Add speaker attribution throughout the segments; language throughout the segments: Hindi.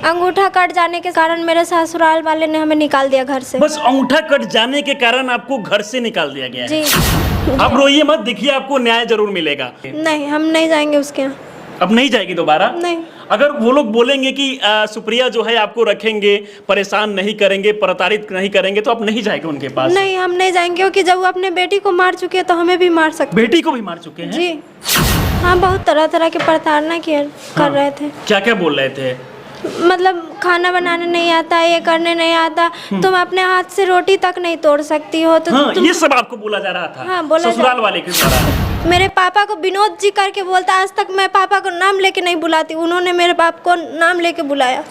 Speaker 1: अंगूठा कट जाने के कारण मेरे ससुराल वाले ने हमें निकाल दिया घर से।
Speaker 2: बस अंगूठा कट जाने के कारण आपको घर से निकाल दिया गया है।
Speaker 1: जी।
Speaker 2: आप रोइए मत, देखिए आपको न्याय जरूर मिलेगा।
Speaker 1: नहीं, हम नहीं जाएंगे उसके यहाँ।
Speaker 2: अब नहीं जाएगी दोबारा?
Speaker 1: नहीं।
Speaker 2: अगर वो लोग बोलेंगे कि सुप्रिया जो है आपको रखेंगे, परेशान नहीं करेंगे, प्रताड़ित नहीं करेंगे, तो आप नहीं जाएंगे उनके पास?
Speaker 1: नहीं, हम नहीं जाएंगे, क्योंकि जब वो अपने बेटी को मार चुके हैं तो हमें भी मार सकते।
Speaker 2: बेटी को भी मार चुके हैं?
Speaker 1: जी हाँ, बहुत तरह तरह के प्रताड़ना कर रहे थे।
Speaker 2: क्या क्या बोल रहे थे?
Speaker 1: मतलब खाना बनाने नहीं आता, ये करने नहीं आता, तुम अपने हाथ से रोटी तक नहीं तोड़ सकती हो। तो
Speaker 2: हाँ, ये सब आपको बोला जा रहा था?
Speaker 1: हाँ, बोला
Speaker 2: ससुराल वाले के द्वारा।
Speaker 1: मेरे पापा को विनोद जी करके बोलता, आज तक मैं पापा को नाम लेके नहीं बुलाती, उन्होंने मेरे बाप को नाम लेके बुलाया।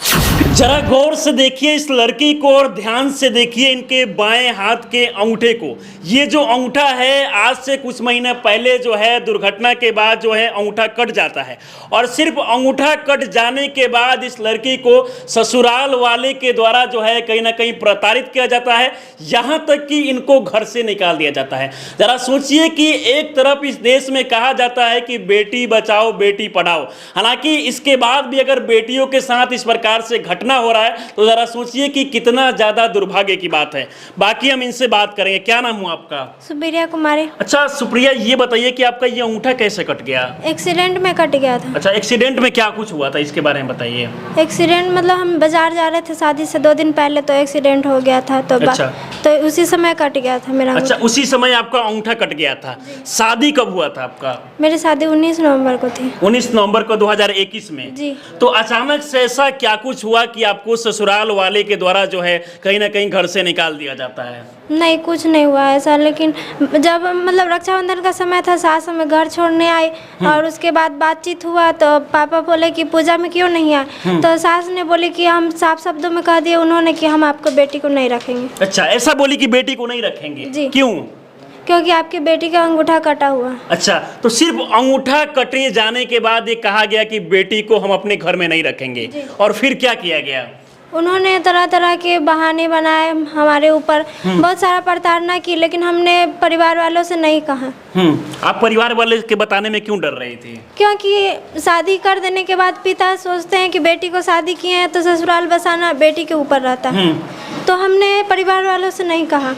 Speaker 2: जरा गौर से देखिए इस लड़की को और ध्यान से देखिए इनके बाएं हाथ के अंगूठे को। ये जो अंगूठा है, आज से कुछ महीने पहले जो है दुर्घटना के बाद जो है अंगूठा कट जाता है, और सिर्फ अंगूठा कट जाने के बाद इस लड़की को ससुराल वाले के द्वारा जो है कहीं ना कहीं प्रताड़ित किया जाता है, यहाँ तक कि इनको घर से निकाल दिया जाता है। जरा सोचिए कि एक तरफ इस देश में कहा जाता है कि बेटी बचाओ बेटी पढ़ाओ, हालांकि इसके बाद भी अगर बेटियों के साथ इस प्रकार से घटना हो रहा है तो जरा सोचिए कि कितना ज्यादा दुर्भाग्य की बात है। बाकी हम इनसे बात करेंगे। क्या नाम हुआ आपका?
Speaker 1: सुप्रिया कुमारी।
Speaker 2: अच्छा सुप्रिया, ये बताइए कि आपका ये अंगूठा कैसे कट गया?
Speaker 1: एक्सीडेंट में कट गया था।
Speaker 2: अच्छा, एक्सीडेंट में क्या कुछ हुआ था, इसके बारे में बताइए।
Speaker 1: एक्सीडेंट मतलब हम बाजार जा रहे थे शादी से 2 दिन पहले, तो एक्सीडेंट हो गया था, तो
Speaker 2: अच्छा।
Speaker 1: तो उसी समय कट गया था मेरा।
Speaker 2: अच्छा, उसी समय आपका अंगूठा कट गया था। शादी कब हुआ था आपका?
Speaker 1: मेरी शादी 19 नवंबर को थी।
Speaker 2: 19 नवंबर को 2021 में?
Speaker 1: जी।
Speaker 2: तो अचानक से ऐसा क्या कुछ हुआ कि आपको ससुराल वाले के द्वारा जो है कहीं ना कहीं घर से निकाल दिया जाता है?
Speaker 1: नहीं, कुछ नहीं हुआ ऐसा, लेकिन जब मतलब रक्षाबंधन का समय था, सास हमें घर छोड़ने आई, और उसके बाद बातचीत हुआ तो पापा बोले कि पूजा में क्यों नहीं आए, तो सास ने बोली कि हम साफ शब्दों में कह दिए उन्होंने कि हम आपको बेटी को नहीं रखेंगे।
Speaker 2: अच्छा, ऐसा बोली कि बेटी को नहीं रखेंगे?
Speaker 1: जी।
Speaker 2: क्यों?
Speaker 1: क्योंकि आपकी बेटी का अंगूठा कटा हुआ।
Speaker 2: अच्छा, तो सिर्फ अंगूठा कटे जाने के बाद ये कहा गया कि बेटी को हम अपने घर में नहीं रखेंगे, और फिर क्या किया गया?
Speaker 1: उन्होंने तरह तरह के बहाने बनाए हमारे ऊपर, बहुत सारा प्रताड़ना की, लेकिन हमने परिवार वालों से नहीं कहा।
Speaker 2: आप परिवार वाले के बताने में क्यों डर रही थी?
Speaker 1: क्योंकि शादी कर देने के बाद पिता सोचते हैं कि बेटी को शादी किए हैं तो ससुराल बसाना बेटी के ऊपर रहता है, तो हमने परिवार वालों से नहीं कहा।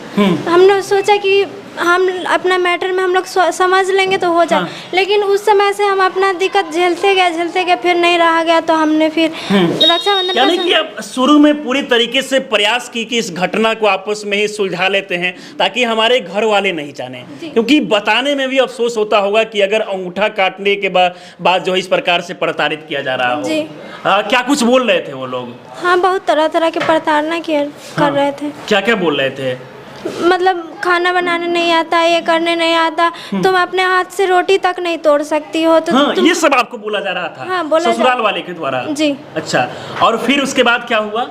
Speaker 1: हमने सोचा कि हम अपना मैटर में हम लोग समझ लेंगे तो हो जाए, लेकिन उस समय से हम अपना दिक्कत झेलते गए, फिर नहीं रहा गया, तो हमने फिर रक्षाबंधन
Speaker 2: यानी कि आप शुरू में पूरी तरीके से प्रयास की कि इस घटना को आपस में ही सुलझा लेते हैं ताकि हमारे घर वाले नहीं जाने, क्योंकि बताने में भी अफसोस होता होगा कि अगर अंगूठा काटने के बाद जो है इस प्रकार से प्रताड़ित किया जा रहा हो। क्या कुछ बोल रहे थे वो लोग?
Speaker 1: हाँ, बहुत तरह तरह के प्रताड़ना कर रहे थे।
Speaker 2: क्या क्या बोल रहे थे?
Speaker 1: मतलब खाना बनाने नहीं आता, ये करने नहीं आता, तुम अपने हाथ से रोटी तक नहीं तोड़ सकती हो। तो
Speaker 2: हाँ, ये सब आपको बोला जा रहा था?
Speaker 1: हाँ, बोला
Speaker 2: ससुराल वाले के द्वारा?
Speaker 1: जी।
Speaker 2: अच्छा, और फिर उसके बाद क्या हुआ?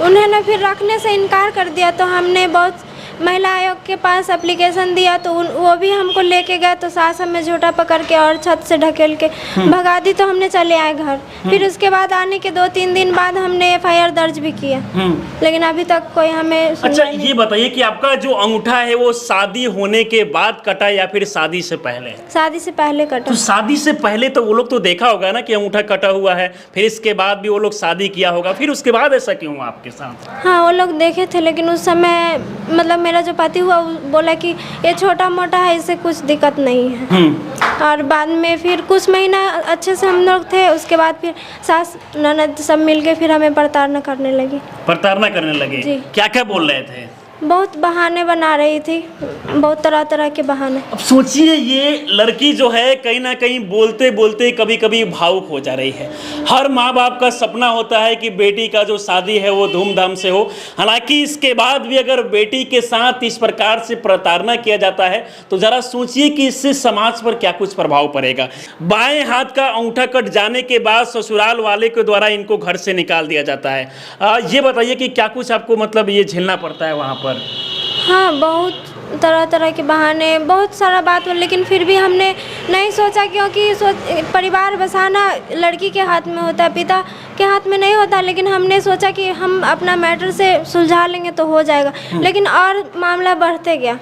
Speaker 1: उन्होंने फिर रखने से इनकार कर दिया, तो हमने बहुत महिला आयोग के पास एप्लीकेशन दिया, तो वो भी हमको लेके गए, तो सास हमें झूठा पकड़ के और छत से ढकेल के भगा दी, तो हमने चले आए घर। फिर उसके बाद आने के 2-3 दिन बाद हमने FIR दर्ज भी किया, लेकिन अभी तक कोई हमें।
Speaker 2: अच्छा, ये बताइए कि आपका जो अंगूठा है वो शादी होने के बाद कटा या फिर शादी से पहले?
Speaker 1: शादी से पहले कटा।
Speaker 2: तो शादी से पहले तो वो लोग तो देखा होगा ना कि अंगूठा कटा हुआ है, फिर इसके बाद भी वो लोग शादी किया होगा, फिर उसके बाद ऐसा क्यों हुआ आपके साथ?
Speaker 1: हाँ, वो लोग देखे थे, लेकिन उस समय मतलब मेरा जो पति हुआ बोला कि ये छोटा मोटा है, इससे कुछ दिक्कत नहीं है। और बाद में फिर कुछ महीना अच्छे से हम लोग थे, उसके बाद फिर सास ननद सब मिल के फिर हमें प्रताड़ना करने लगी।
Speaker 2: प्रताड़ना करने लगे? क्या क्या बोल रहे थे?
Speaker 1: बहुत बहाने बना रही थी, बहुत तरह तरह के बहाने।
Speaker 2: अब सोचिए ये लड़की जो है कहीं ना कहीं बोलते बोलते कभी कभी भावुक हो जा रही है। हर माँ बाप का सपना होता है कि बेटी का जो शादी है वो धूमधाम से हो, हालांकि इसके बाद भी अगर बेटी के साथ इस प्रकार से प्रताड़ना किया जाता है तो जरा सोचिए कि इससे समाज पर क्या कुछ प्रभाव पड़ेगा। बाएं हाथ का अंगूठा कट जाने के बाद ससुराल वाले के द्वारा इनको घर से निकाल दिया जाता है। ये बताइए कि क्या कुछ आपको मतलब ये झेलना पड़ता है वहाँ पर?
Speaker 1: हाँ, बहुत तरह तरह के बहाने, बहुत सारा बात हो, लेकिन फिर भी हमने नहीं सोचा, क्योंकि परिवार बसाना लड़की के हाथ में होता है, पिता के हाथ में नहीं होता, लेकिन हमने सोचा कि हम अपना मैटर से सुलझा लेंगे तो हो जाएगा, लेकिन और मामला बढ़ते गया।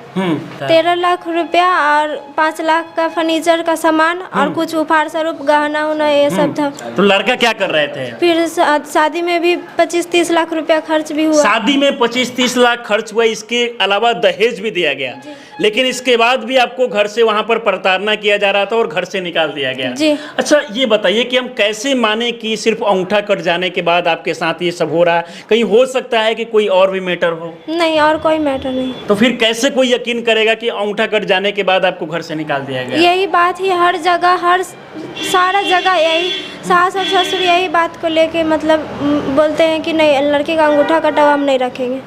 Speaker 1: 13 लाख रुपया और 5 लाख का फर्नीचर का सामान और कुछ उपहार स्वरूप गहना उना ये सब था।
Speaker 2: तो लड़का क्या कर रहे थे?
Speaker 1: फिर शादी में भी 25-30 लाख रुपया खर्च भी हुआ।
Speaker 2: शादी में 25-30 लाख खर्च हुआ, इसके अलावा दहेज भी दिया गया, लेकिन इसके बाद भी आपको घर से वहां पर प्रताड़ना किया जा रहा था और घर से निकाल दिया गया
Speaker 1: जी।
Speaker 2: अच्छा ये बताइए कि हम कैसे माने कि सिर्फ अंगूठा कट जाने के बाद आपके साथ ये सब हो रहा है? कहीं हो सकता है कि कोई और भी मैटर हो?
Speaker 1: नहीं, और कोई मैटर नहीं।
Speaker 2: तो फिर कैसे कोई यकीन करेगा कि अंगूठा कट जाने के बाद आपको घर से निकाल दिया गया?
Speaker 1: यही बात ही हर जगह, हर सारा जगह यही सास और ससुर यही बात को लेके मतलब बोलते हैं कि नहीं, लड़के का अंगूठा कटा हुआ हम नहीं रखेंगे।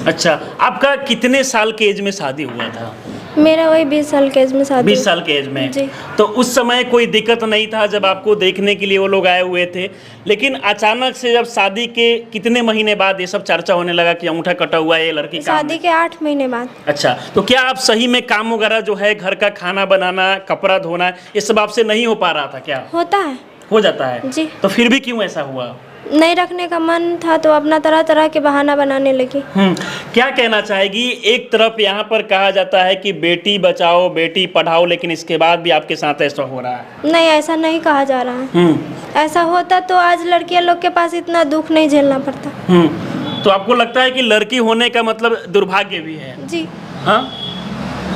Speaker 2: अच्छा, आपका कितने साल के एज में शादी हुआ था?
Speaker 1: मेरा वही 20 साल के एज में शादी।
Speaker 2: 20 साल के एज में
Speaker 1: जी।
Speaker 2: तो उस समय कोई दिक्कत नहीं था जब आपको देखने के लिए वो लोग आए हुए थे, लेकिन अचानक से जब शादी के कितने महीने बाद ये सब चर्चा होने लगा कि अंगूठा कटा हुआ है ये लड़की?
Speaker 1: शादी के 8 महीने बाद।
Speaker 2: अच्छा, तो क्या आप सही में काम वगैरह जो है घर का खाना बनाना, कपड़ा धोना, ये सब आपसे नहीं हो पा रहा था क्या?
Speaker 1: होता है।
Speaker 2: हो जाता है
Speaker 1: जी।
Speaker 2: तो फिर भी क्यों ऐसा हुआ?
Speaker 1: नहीं रखने का मन था तो अपना तरह तरह के बहाना बनाने लगी।
Speaker 2: क्या कहना चाहेगी? एक तरफ यहाँ पर कहा जाता है कि बेटी बचाओ बेटी पढ़ाओ, लेकिन इसके बाद भी आपके साथ ऐसा हो रहा है।
Speaker 1: नहीं, ऐसा नहीं कहा जा रहा है। ऐसा होता तो आज लड़कियां लोग के पास इतना दुख नहीं झेलना पड़ता।
Speaker 2: तो आपको लगता है कि लड़की होने का मतलब दुर्भाग्य भी है?
Speaker 1: जी
Speaker 2: हाँ।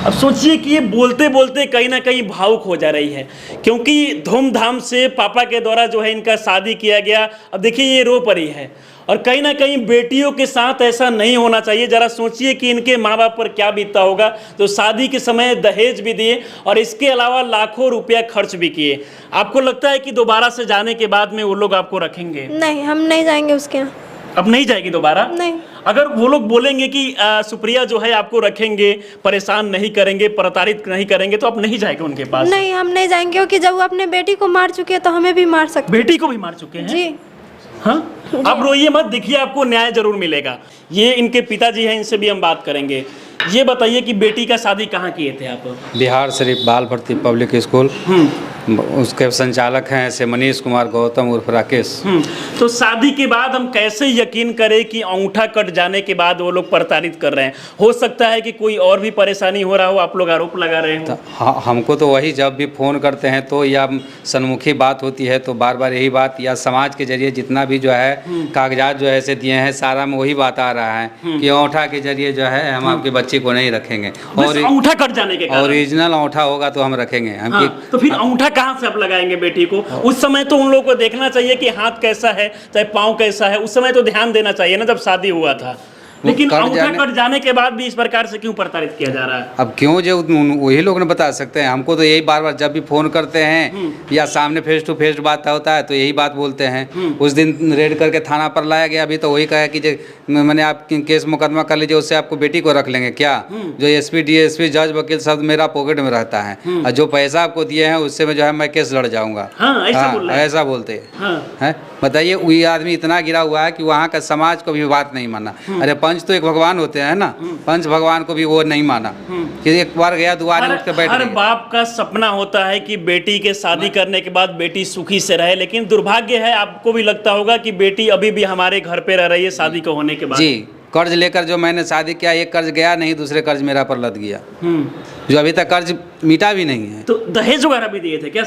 Speaker 2: अब सोचिए कि ये बोलते बोलते कहीं ना कहीं भावुक हो जा रही है, क्योंकि धूमधाम से पापा के द्वारा जो है इनका शादी किया गया। अब देखिए ये रो पड़ी है, और कहीं ना कहीं बेटियों के साथ ऐसा नहीं होना चाहिए। जरा सोचिए कि इनके माँ बाप पर क्या बीतता होगा, तो शादी के समय दहेज भी दिए और इसके अलावा लाखों रुपया खर्च भी किए। आपको लगता है कि दोबारा से जाने के बाद में वो लोग आपको रखेंगे?
Speaker 1: नहीं, हम नहीं जाएंगे उसके यहाँ।
Speaker 2: अब नहीं जाएगी दोबारा?
Speaker 1: नहीं।
Speaker 2: अगर वो लोग बोलेंगे कि सुप्रिया जो है आपको रखेंगे, परेशान नहीं करेंगे, प्रताड़ित नहीं करेंगे, तो आप नहीं जाएंगे उनके पास?
Speaker 1: नहीं, हम नहीं जाएंगे, क्योंकि जब वो अपने बेटी को मार चुके हैं तो हमें भी मार सकते।
Speaker 2: बेटी को भी मार चुके हैं?
Speaker 1: जी।
Speaker 2: हाँ, आप रोइए मत, देखिए आपको न्याय जरूर मिलेगा। ये इनके पिताजी हैं, इनसे भी हम बात करेंगे। ये बताइए कि बेटी का शादी कहाँ किए थे आप?
Speaker 3: बिहार शरीफ बाल भर्ती पब्लिक स्कूल। उसके संचालक हैं ऐसे मनीष कुमार गौतम उर्फ राकेश।
Speaker 2: तो शादी के बाद हम कैसे यकीन करें कि अंगूठा कट जाने के बाद वो लोग प्रताड़ित कर रहे हैं? हो सकता है कि कोई और भी परेशानी हो रहा हो, आप लोग आरोप लगा रहे हो।
Speaker 3: हाँ, हमको तो वही जब भी फ़ोन करते हैं तो या सन्मुखी बात होती है तो बार बार यही बात, या समाज के जरिए जितना भी जो है कागजात जो ऐसे दिए हैं सारा में वही बात आ रहा है कि अंगूठा के जरिए जो है हम आपके बच्चे को नहीं रखेंगे, और
Speaker 2: अंगूठा कट जाने के कारण
Speaker 3: ओरिजिनल अंगूठा होगा तो हम रखेंगे। हम
Speaker 2: तो फिर अंगूठा कहाँ से आप लगाएंगे बेटी को? उस समय तो उन लोगों को देखना चाहिए कि हाथ कैसा है, चाहे पाँव कैसा है, उस समय तो ध्यान देना चाहिए ना जब शादी हुआ था। लेकिन अंगूठा कट जाने के बाद भी इस प्रकार से क्यों प्रताड़ित किया जा रहा है?
Speaker 3: अब क्यों, जो वही लोग ने बता सकते हैं। हमको तो यही बार बार जब भी फ़ोन करते हैं या सामने फेस टू फेस बात होता है तो यही बात बोलते हैं। उस दिन रेड करके थाना पर लाया गया, अभी तो वही कहा कि मैंने आप केस मुकदमा कर लीजिए, उससे आपको बेटी को रख लेंगे क्या? जो एसपी डीएसपी जज वकील सब मेरा पॉकेट में रहता है, और जो पैसा आपको दिए हैं उससे मैं जो है मैं केस लड़ जाऊँगा। ऐसा बोलते हैं। बताइए, वही आदमी इतना गिरा हुआ है कि वहाँ का समाज को भी बात नहीं माना। अरे पंच तो एक भगवान होते हैं ना, पंच भगवान को भी वो नहीं माना कि एक बार गया दुआरे उठ के बैठ गया।
Speaker 2: हर बाप का सपना होता है कि बेटी के शादी करने के बाद बेटी सुखी से रहे, लेकिन दुर्भाग्य है, आपको भी लगता होगा कि बेटी अभी भी हमारे घर पे रह रही है शादी को होने के बाद।
Speaker 3: जी, कर्ज लेकर जो मैंने शादी किया, एक कर्ज गया नहीं, दूसरे कर्ज मेरा पर लद गया, जो अभी तक कर्ज मिटा भी नहीं है।
Speaker 2: तो दहेज वगैरह भी दिए थे क्या?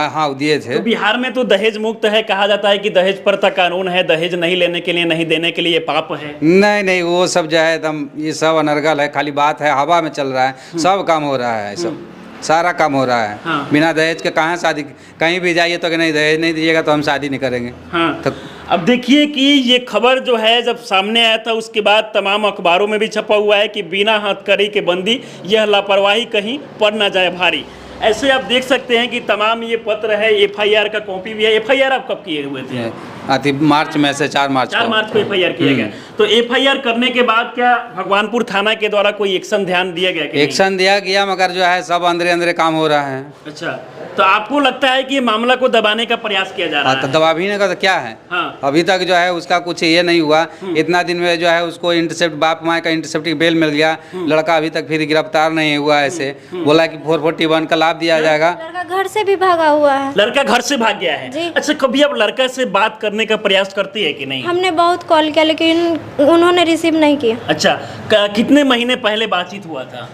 Speaker 3: हाँ, दिए थे।
Speaker 2: तो बिहार में तो दहेज मुक्त है, कहा जाता है कि दहेज प्रथा कानून है, दहेज नहीं लेने के लिए, नहीं देने के लिए पाप है।
Speaker 3: नहीं, वो सब जो है एकदम ये सब अनर्गल है, खाली बात है, हवा में चल रहा है। सब काम हो रहा है, सब सारा काम हो रहा है।
Speaker 2: हाँ।
Speaker 3: बिना दहेज के कहाँ शादी? कहीं भी जाइए तो कि नहीं दहेज नहीं दीजिएगा तो हम शादी नहीं करेंगे।
Speaker 2: हाँ।
Speaker 3: तो
Speaker 2: अब देखिए कि ये खबर जो है जब सामने आया था उसके बाद तमाम अखबारों में भी छपा हुआ है कि बिना हथकड़ी के बंदी, यह लापरवाही कहीं पड़ ना जाए भारी। ऐसे आप देख सकते हैं कि तमाम ये पत्र है, FIR का कॉपी भी है। FIR आप कब किए हुए थे?
Speaker 3: अति मार्च में से 4 मार्च
Speaker 2: 4 मार्च को एफआईआर किया गया। तो एफआईआर करने के बाद क्या भगवानपुर थाना के द्वारा कोई एक्शन ध्यान दिया गया कि नहीं?
Speaker 3: एक्शन दिया गया, मगर जो है सब अंदरे अंदरे काम हो रहा है।
Speaker 2: अच्छा, तो आपको लगता है कि ये मामला को दबाने का प्रयास किया जा रहा
Speaker 3: तो
Speaker 2: है?
Speaker 3: दबा भी नहीं का तो क्या है।
Speaker 2: हाँ।
Speaker 3: अभी तक जो है उसका कुछ ये नहीं हुआ। इतना दिन में जो है उसको इंटरसेप्ट, बाप माँ का इंटरसेप्ट बेल मिल गया। लड़का अभी तक फिर गिरफ्तार नहीं हुआ। ऐसे बोला कि 441 का लाभ दिया जाएगा।
Speaker 1: लड़का घर से भी भागा हुआ है।
Speaker 2: लड़का घर से भाग गया है?
Speaker 1: जी।
Speaker 2: अच्छा, कभी आप लड़का से बात करने का प्रयास करती है कि नहीं?
Speaker 1: हमने बहुत कॉल किया लेकिन उन्होंने रिसीव नहीं किया।
Speaker 2: अच्छा, कितने महीने पहले बातचीत हुआ था?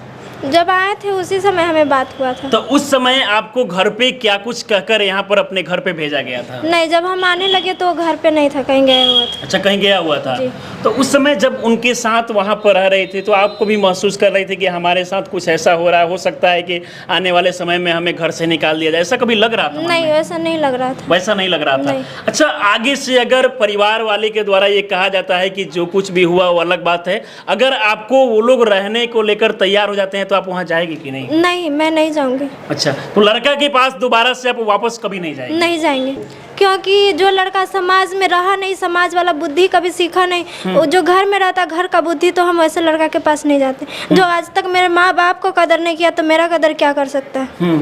Speaker 1: जब आए थे उसी समय हमें बात हुआ था।
Speaker 2: तो उस समय आपको घर पे क्या कुछ कहकर यहाँ पर अपने घर पे भेजा गया था?
Speaker 1: नहीं, जब हम आने लगे तो वो घर पे नहीं था, कहीं गया हुआ था।
Speaker 2: अच्छा, कहीं गया हुआ था।
Speaker 1: जी।
Speaker 2: तो उस समय जब उनके साथ वहाँ पर रह रहे थे तो आपको भी महसूस कर रहे थे कि हमारे साथ कुछ ऐसा हो रहा है, हो सकता है कि आने वाले समय में हमें घर से निकाल दिया जाए, ऐसा कभी लग रहा था मन
Speaker 1: नहीं,
Speaker 2: में?
Speaker 1: वैसा नहीं लग रहा था।
Speaker 2: वैसा नहीं लग रहा था?
Speaker 1: नहीं।
Speaker 2: अच्छा, आगे से अगर परिवार वाले के द्वारा ये कहा जाता है कि जो कुछ भी हुआ वो अलग बात है, अगर आपको वो लोग रहने को लेकर तैयार हो जाते हैं तो आप वहाँ जाएगी कि नहीं?
Speaker 1: नहीं, मैं नहीं जाऊंगी।
Speaker 2: अच्छा, तो लड़का के पास दोबारा से आप वापस कभी नहीं जाएंगे?
Speaker 1: नहीं जाएंगे, क्योंकि जो लड़का समाज में रहा नहीं, समाज वाला बुद्धि कभी सीखा नहीं, वो जो घर में रहता घर का बुद्धि, तो हम वैसे लड़का के पास नहीं जाते। जो आज तक मेरे माँ बाप को कदर नहीं किया तो मेरा कदर क्या कर सकता है?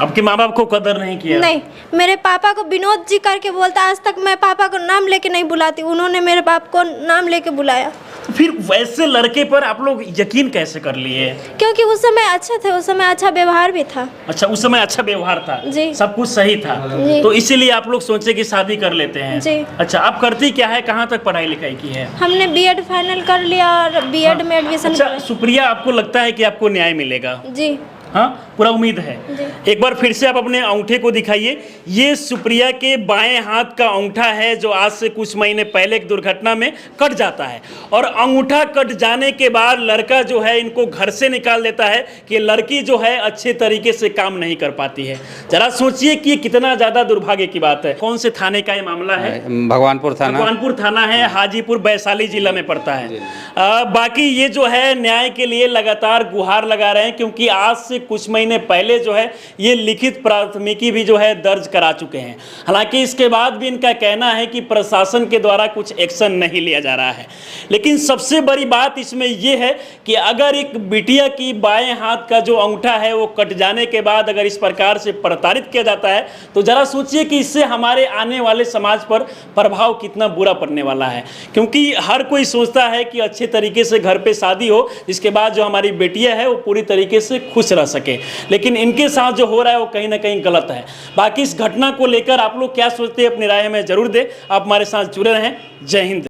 Speaker 2: आपके माँ बाप को कदर नहीं किया?
Speaker 1: नहीं, मेरे पापा को विनोद जी करके बोलता, आज तक मैं पापा को नाम लेके नहीं बुलाती, उन्होंने मेरे बाप को नाम लेके बुलाया।
Speaker 2: फिर वैसे लड़के पर आप लोग यकीन कैसे कर लिए?
Speaker 1: क्योंकि उस समय अच्छे थे, उस समय अच्छा व्यवहार भी था।
Speaker 2: अच्छा, उस समय अच्छा व्यवहार था?
Speaker 1: जी।
Speaker 2: सब कुछ सही था?
Speaker 1: जी।
Speaker 2: तो इसीलिए आप लोग सोचे कि शादी कर लेते हैं?
Speaker 1: जी।
Speaker 2: अच्छा, आप करती क्या है, कहाँ तक पढ़ाई लिखाई की है?
Speaker 1: हमने बीएड फाइनल कर लिया और बीएड में एडमिशन
Speaker 2: अच्छा सुप्रिया, आपको लगता है कि आपको न्याय मिलेगा?
Speaker 1: जी।
Speaker 2: हाँ, पूरा उम्मीद है।
Speaker 1: जी।
Speaker 2: एक बार फिर से आप अपने अंगूठे को दिखाइए। ये सुप्रिया के बाएं हाथ का अंगूठा है जो आज से कुछ महीने पहले एक दुर्घटना में कट जाता है, और अंगूठा कट जाने के बाद लड़का जो है इनको घर से निकाल देता है कि लड़की जो है अच्छे तरीके से काम नहीं कर पाती है। जरा सोचिए कि कितना ज़्यादा दुर्भाग्य की बात है। कौन से थाने का ये मामला है?
Speaker 3: भगवानपुर थाना।
Speaker 2: भगवानपुर थाना है, हाजीपुर वैशाली जिला में पड़ता है। बाकी ये जो है न्याय के लिए लगातार गुहार लगा रहे हैं, क्योंकि आज से कुछ महीने पहले जो है ये लिखित प्राथमिकी भी जो है दर्ज करा चुके हैं। हालांकि इसके बाद भी इनका कहना है कि प्रशासन के द्वारा कुछ एक्शन नहीं लिया जा रहा है। लेकिन सबसे बड़ी बात इसमें यह है कि अगर एक बिटिया की बाएं हाथ का जो अंगूठा है वो कट जाने के बाद अगर इस प्रकार से प्रताड़ित किया जाता है तो जरा सोचिए कि इससे हमारे आने वाले समाज पर प्रभाव कितना बुरा पड़ने वाला है। क्योंकि हर कोई सोचता है कि अच्छे तरीके से घर पे शादी हो, जिसके बाद जो हमारी बेटियां है वो पूरी तरीके से खुश रह सके, लेकिन इनके साथ जो हो रहा है वो कहीं ना कहीं गलत है। बाकी इस घटना को लेकर आप लोग क्या सोचते हैं, अपनी राय हमें जरूर दें। आप हमारे साथ जुड़े रहें। जय हिंद।